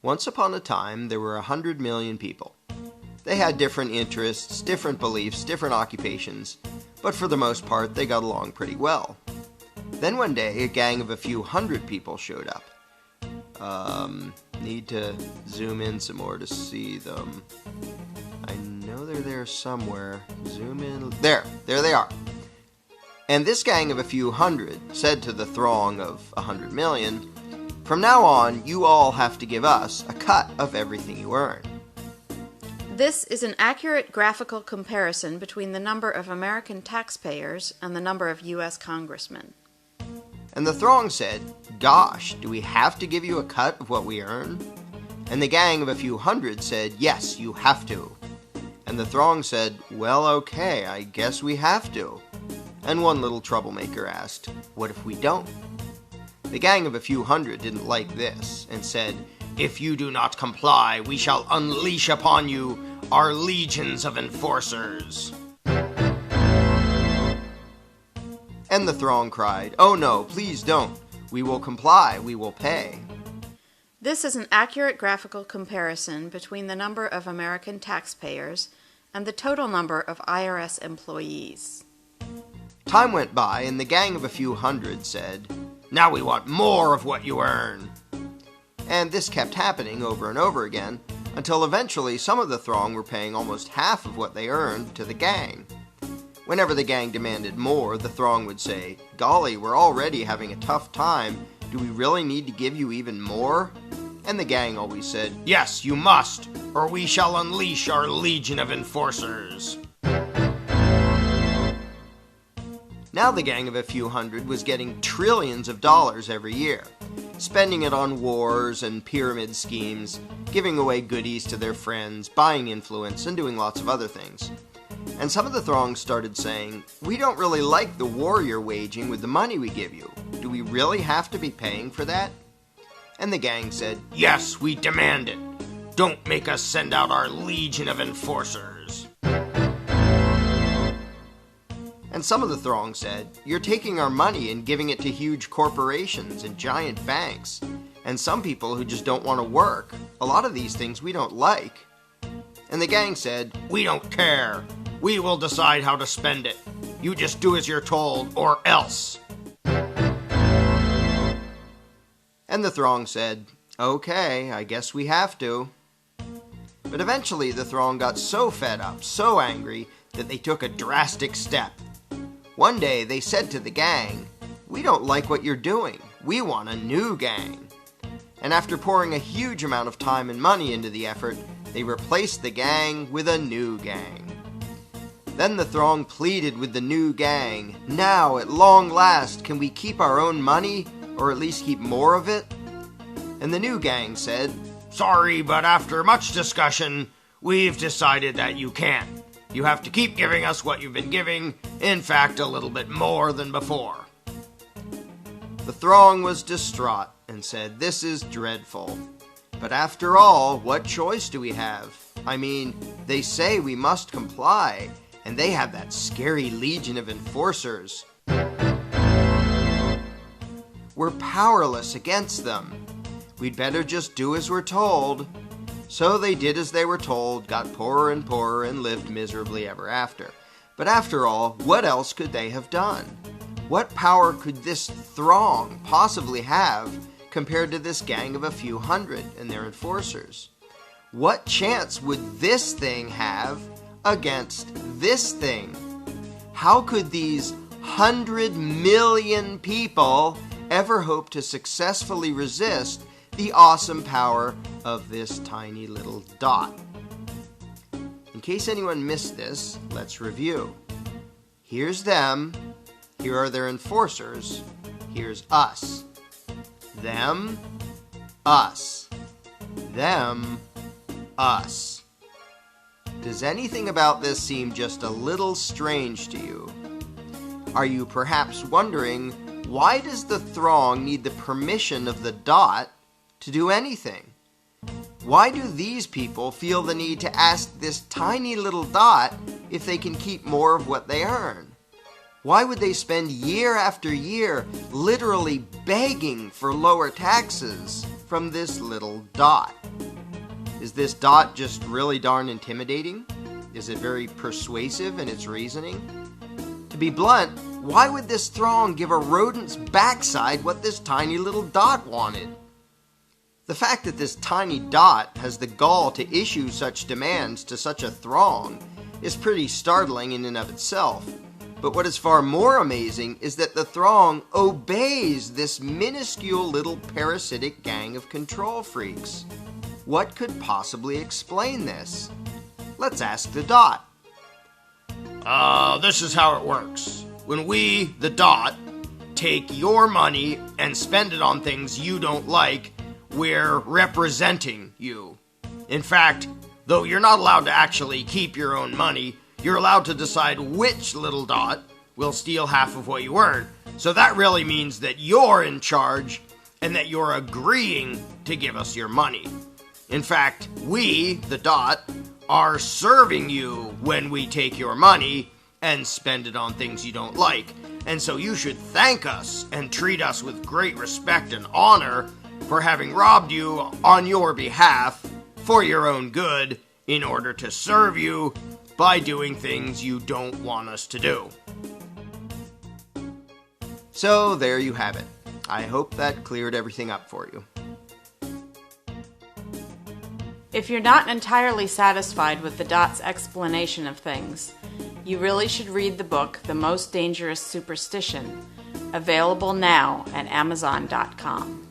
Once upon a time, there were 100 million people. They had different interests, different beliefs, different occupations, but for the most part, they got along pretty well. Then one day, a gang of a few hundred people showed up. Need to zoom in some more to see them. I know they're there somewhere. Zoom in. There they are. And this gang of a few hundred said to the throng of 100 million, "From now on, you all have to give us a cut of everything you earn." This is an accurate graphical comparison between the number of American taxpayers and the number of U.S. congressmen. And the throng said, "Gosh, do we have to give you a cut of what we earn?" And the gang of a few hundred said, "Yes, you have to." And the throng said, "Well, okay, I guess we have to." And one little troublemaker asked, "What if we don't?" The gang of a few hundred didn't like this and said, "If you do not comply, we shall unleash upon you our legions of enforcers." And the throng cried, "Oh no, please don't. We will comply, we will pay." This is an accurate graphical comparison between the number of American taxpayers and the total number of IRS employees. Time went by, and the gang of a few hundred said, "Now we want more of what you earn." And this kept happening over and over again, until eventually some of the throng were paying almost half of what they earned to the gang. Whenever the gang demanded more, the throng would say, "Golly, we're already having a tough time. Do we really need to give you even more?" And the gang always said, "Yes, you must, or we shall unleash our legion of enforcers." Now the gang of a few hundred was getting trillions of dollars every year, spending it on wars and pyramid schemes, giving away goodies to their friends, buying influence, and doing lots of other things. And some of the throng started saying, "We don't really like the war you're waging with the money we give you. Do we really have to be paying for that?" And the gang said, "Yes, we demand it. Don't make us send out our legion of enforcers." And some of the throng said, "You're taking our money and giving it to huge corporations and giant banks, and some people who just don't want to work. A lot of these things we don't like." And the gang said, "We don't care. We will decide how to spend it. You just do as you're told, or else." And the throng said, "Okay, I guess we have to." But eventually the throng got so fed up, so angry, that they took a drastic step. One day they said to the gang, "We don't like what you're doing. We want a new gang." And after pouring a huge amount of time and money into the effort, they replaced the gang with a new gang. Then the throng pleaded with the new gang, "Now, at long last, can we keep our own money, or at least keep more of it?" And the new gang said, "Sorry, but after much discussion, we've decided that you can't. You have to keep giving us what you've been giving, in fact, a little bit more than before." The throng was distraught and said, "This is dreadful. But after all, what choice do we have? I mean, they say we must comply, and they have that scary legion of enforcers. We're powerless against them. We'd better just do as we're told." So they did as they were told, got poorer and poorer, and lived miserably ever after. But after all, what else could they have done? What power could this throng possibly have compared to this gang of a few hundred and their enforcers? What chance would this thing have against this thing? How could these 100 million people ever hope to successfully resist the awesome power of this tiny little dot? In case anyone missed this, let's review. Here's them. Here are their enforcers. Here's us. Them, us. Them, us. Does anything about this seem just a little strange to you? Are you perhaps wondering, why does the throng need the permission of the dot to do anything? Why do these people feel the need to ask this tiny little dot if they can keep more of what they earn? Why would they spend year after year literally begging for lower taxes from this little dot? Is this dot just really darn intimidating? Is it very persuasive in its reasoning? To be blunt, why would this throng give a rodent's backside what this tiny little dot wanted? The fact that this tiny dot has the gall to issue such demands to such a throng is pretty startling in and of itself. But what is far more amazing is that the throng obeys this minuscule little parasitic gang of control freaks. What could possibly explain this? Let's ask the dot. This is how it works. When we, the dot, take your money and spend it on things you don't like, we're representing you. In fact, though you're not allowed to actually keep your own money, you're allowed to decide which little dot will steal half of what you earn. So that really means that you're in charge and that you're agreeing to give us your money. In fact, we, the dot, are serving you when we take your money and spend it on things you don't like. And so you should thank us and treat us with great respect and honor for having robbed you on your behalf for your own good in order to serve you by doing things you don't want us to do. So there you have it. I hope that cleared everything up for you. If you're not entirely satisfied with the dot's explanation of things, you really should read the book The Most Dangerous Superstition, available now at Amazon.com.